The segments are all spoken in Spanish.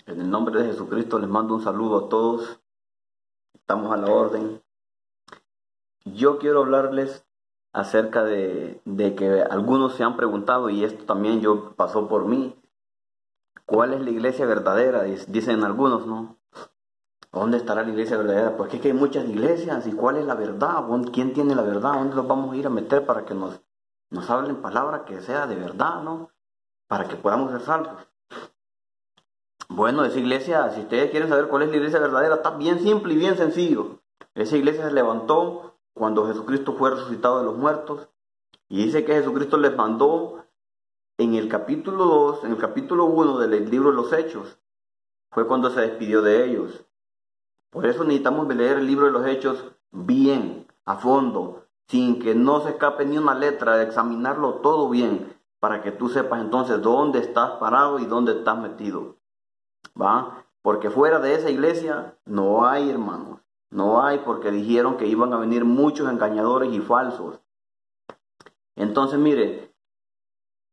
En el nombre de Jesucristo les mando un saludo a todos. Estamos a la orden. Yo quiero hablarles acerca de que algunos se han preguntado, y esto también pasó por mí, ¿cuál es la iglesia verdadera? Dicen algunos, ¿no? ¿Dónde estará la iglesia verdadera? Pues es que hay muchas iglesias, ¿y cuál es la verdad? ¿Quién tiene la verdad? ¿Dónde los vamos a ir a meter para que nos hablen palabra que sea de verdad, ¿no? Para que podamos ser salvos. Bueno, esa iglesia, si ustedes quieren saber cuál es la iglesia verdadera, está bien simple y bien sencillo. Esa iglesia se levantó cuando Jesucristo fue resucitado de los muertos, y dice que Jesucristo les mandó en el capítulo 2, en el capítulo 1 del libro de los Hechos, fue cuando se despidió de ellos. Por eso necesitamos leer el libro de los Hechos bien, a fondo, sin que no se escape ni una letra, de examinarlo todo bien, para que tú sepas entonces dónde estás parado y dónde estás metido. ¿Va? Porque fuera de esa iglesia no hay, hermanos. No hay, porque dijeron que iban a venir muchos engañadores y falsos. Entonces, mire,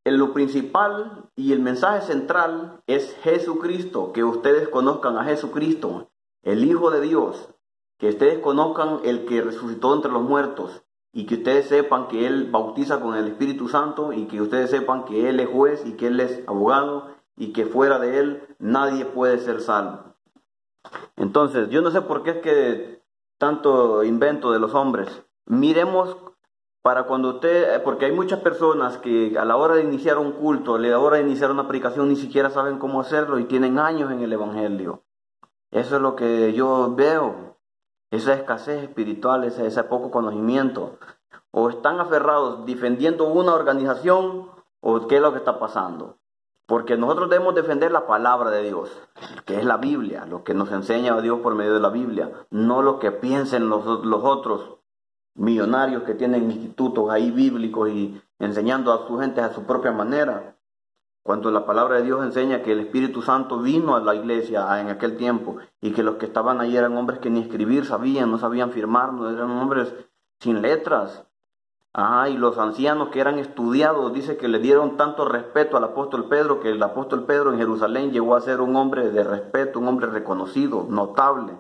lo principal y el mensaje central es Jesucristo, que ustedes conozcan a Jesucristo, el Hijo de Dios, que ustedes conozcan el que resucitó entre los muertos, y que ustedes sepan que Él bautiza con el Espíritu Santo, y que ustedes sepan que Él es juez y que Él es abogado, y que fuera de Él nadie puede ser salvo. Entonces, yo no sé por qué es que tanto invento de los hombres. Miremos para cuando porque hay muchas personas que a la hora de iniciar un culto, a la hora de iniciar una predicación, ni siquiera saben cómo hacerlo y tienen años en el Evangelio. Eso es lo que yo veo, esa escasez espiritual, ese poco conocimiento. O están aferrados defendiendo una organización, o qué es lo que está pasando. Porque nosotros debemos defender la palabra de Dios, que es la Biblia, lo que nos enseña a Dios por medio de la Biblia, no lo que piensen los otros millonarios que tienen institutos ahí bíblicos y enseñando a su gente a su propia manera. Cuando la palabra de Dios enseña que el Espíritu Santo vino a la iglesia en aquel tiempo, y que los que estaban ahí eran hombres que ni escribir sabían, no sabían firmar, no eran hombres sin letras. Y los ancianos que eran estudiados, dice que le dieron tanto respeto al apóstol Pedro, que el apóstol Pedro en Jerusalén llegó a ser un hombre de respeto, un hombre reconocido, notable,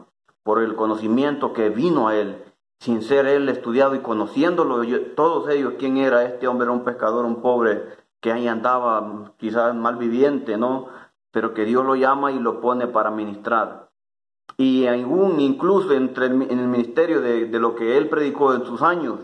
por el conocimiento que vino a él, sin ser él estudiado y conociéndolo, todos ellos, quién era este hombre, era un pescador, un pobre, que ahí andaba quizás malviviente, ¿no? Pero que Dios lo llama y lo pone para ministrar. Y incluso en el ministerio de lo que él predicó en sus años,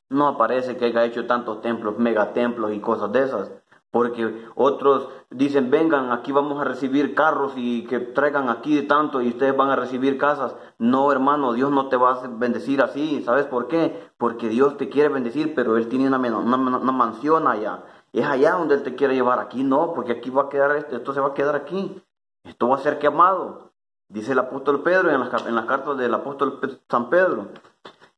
no aparece que haya hecho tantos templos, megatemplos y cosas de esas, porque otros dicen, vengan, aquí vamos a recibir carros y que traigan aquí de tanto y ustedes van a recibir casas. No, hermano, Dios no te va a bendecir así. ¿Sabes por qué? Porque Dios te quiere bendecir, pero Él tiene una mansión allá. Es allá donde Él te quiere llevar. Aquí no, porque aquí va a quedar esto se va a quedar aquí. Esto va a ser quemado, dice el apóstol Pedro en las cartas del apóstol San Pedro.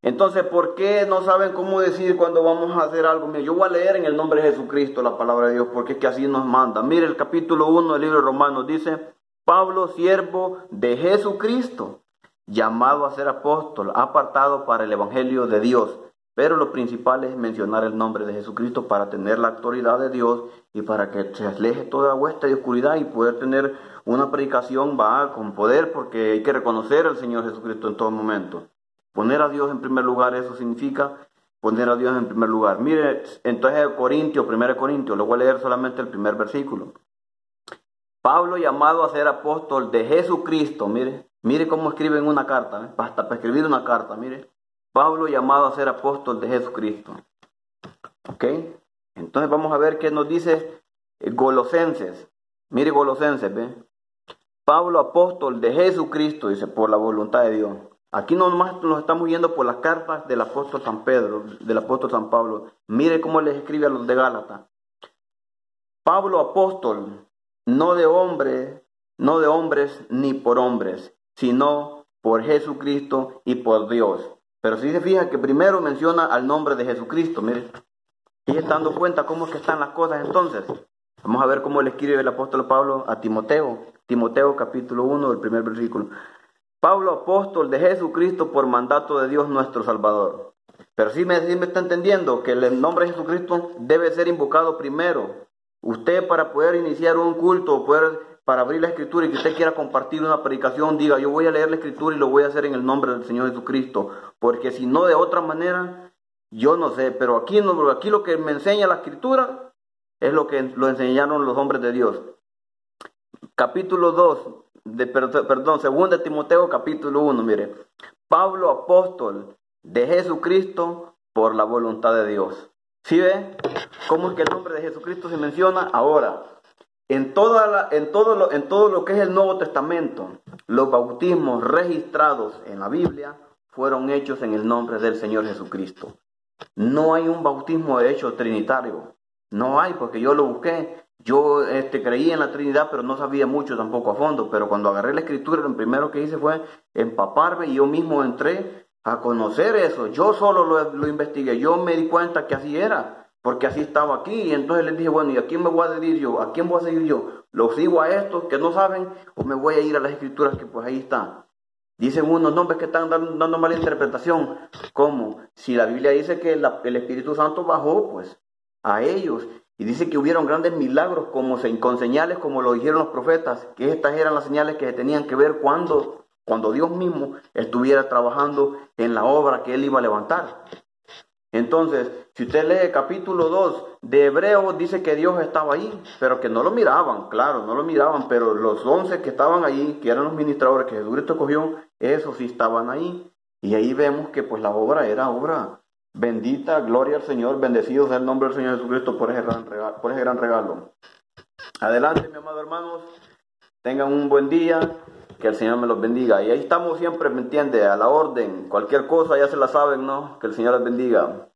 Entonces, ¿por qué no saben cómo decir cuando vamos a hacer algo? Mira, yo voy a leer en el nombre de Jesucristo la palabra de Dios, porque es que así nos manda. Mire, el capítulo 1 del libro de Romanos dice, Pablo, siervo de Jesucristo, llamado a ser apóstol, apartado para el evangelio de Dios. Pero lo principal es mencionar el nombre de Jesucristo para tener la autoridad de Dios y para que se aleje toda hueste de oscuridad y poder tener una predicación con poder, porque hay que reconocer al Señor Jesucristo en todo momento. Poner a Dios en primer lugar, eso significa poner a Dios en primer lugar. Mire, entonces 1 Corintios, le voy a leer solamente el primer versículo. Pablo, llamado a ser apóstol de Jesucristo, mire cómo escribe en una carta, basta para escribir una carta, mire. Pablo, llamado a ser apóstol de Jesucristo. ¿Ok? Entonces vamos a ver qué nos dice Colosenses. Mire Colosenses, ¿ve? Pablo, apóstol de Jesucristo, dice, por la voluntad de Dios. Aquí nomás nos estamos yendo por las cartas del apóstol San Pedro, del apóstol San Pablo. Mire cómo les escribe a los de Gálatas. Pablo, apóstol, no de hombres ni por hombres, sino por Jesucristo y por Dios. Pero si se fija que primero menciona al nombre de Jesucristo, mire. Y está dando cuenta cómo es que están las cosas entonces. Vamos a ver cómo le escribe el apóstol Pablo a Timoteo. Timoteo capítulo 1, del primer versículo. Pablo, apóstol de Jesucristo por mandato de Dios nuestro Salvador. Pero sí me está entendiendo que el nombre de Jesucristo debe ser invocado primero. Usted, para poder iniciar un culto, para abrir la escritura y que usted quiera compartir una predicación, diga, yo voy a leer la escritura y lo voy a hacer en el nombre del Señor Jesucristo, porque si no de otra manera, yo no sé, pero aquí lo que me enseña la escritura es lo que lo enseñaron los hombres de Dios. Capítulo 2, segunda de Timoteo, capítulo 1, mire, Pablo, apóstol de Jesucristo por la voluntad de Dios. ¿Sí ve? ¿Cómo es que el nombre de Jesucristo se menciona? Ahora, en todo lo que es el Nuevo Testamento, los bautismos registrados en la Biblia fueron hechos en el nombre del Señor Jesucristo. No hay un bautismo hecho trinitario. No hay, porque yo lo busqué. Yo creí en la Trinidad, pero no sabía mucho tampoco a fondo. Pero cuando agarré la escritura, lo primero que hice fue empaparme y yo mismo entré a conocer eso. Yo solo lo investigué. Yo me di cuenta que así era, porque así estaba aquí. Y entonces les dije, bueno, ¿y a quién me voy a seguir yo? ¿A quién voy a seguir yo? ¿Los sigo a estos que no saben o me voy a ir a las escrituras que pues ahí están? Dicen unos nombres que están dando mala interpretación. ¿Cómo? Si la Biblia dice que el Espíritu Santo bajó, pues, a ellos. Y dice que hubieron grandes milagros con señales como lo dijeron los profetas, que estas eran las señales que se tenían que ver cuando Dios mismo estuviera trabajando en la obra que Él iba a levantar. Entonces, si usted lee capítulo 2 de Hebreos, dice que Dios estaba ahí, pero que no lo miraban, claro, no lo miraban, pero los 11 que estaban ahí, que eran los ministradores que Jesucristo escogió, esos sí estaban ahí. Y ahí vemos que pues la obra era obra bendita, gloria al Señor, bendecido sea el nombre del Señor Jesucristo por ese gran regalo. Adelante, mis amados hermanos, tengan un buen día, que el Señor me los bendiga. Y ahí estamos siempre, ¿me entiende? A la orden, cualquier cosa ya se la saben, ¿no? Que el Señor les bendiga.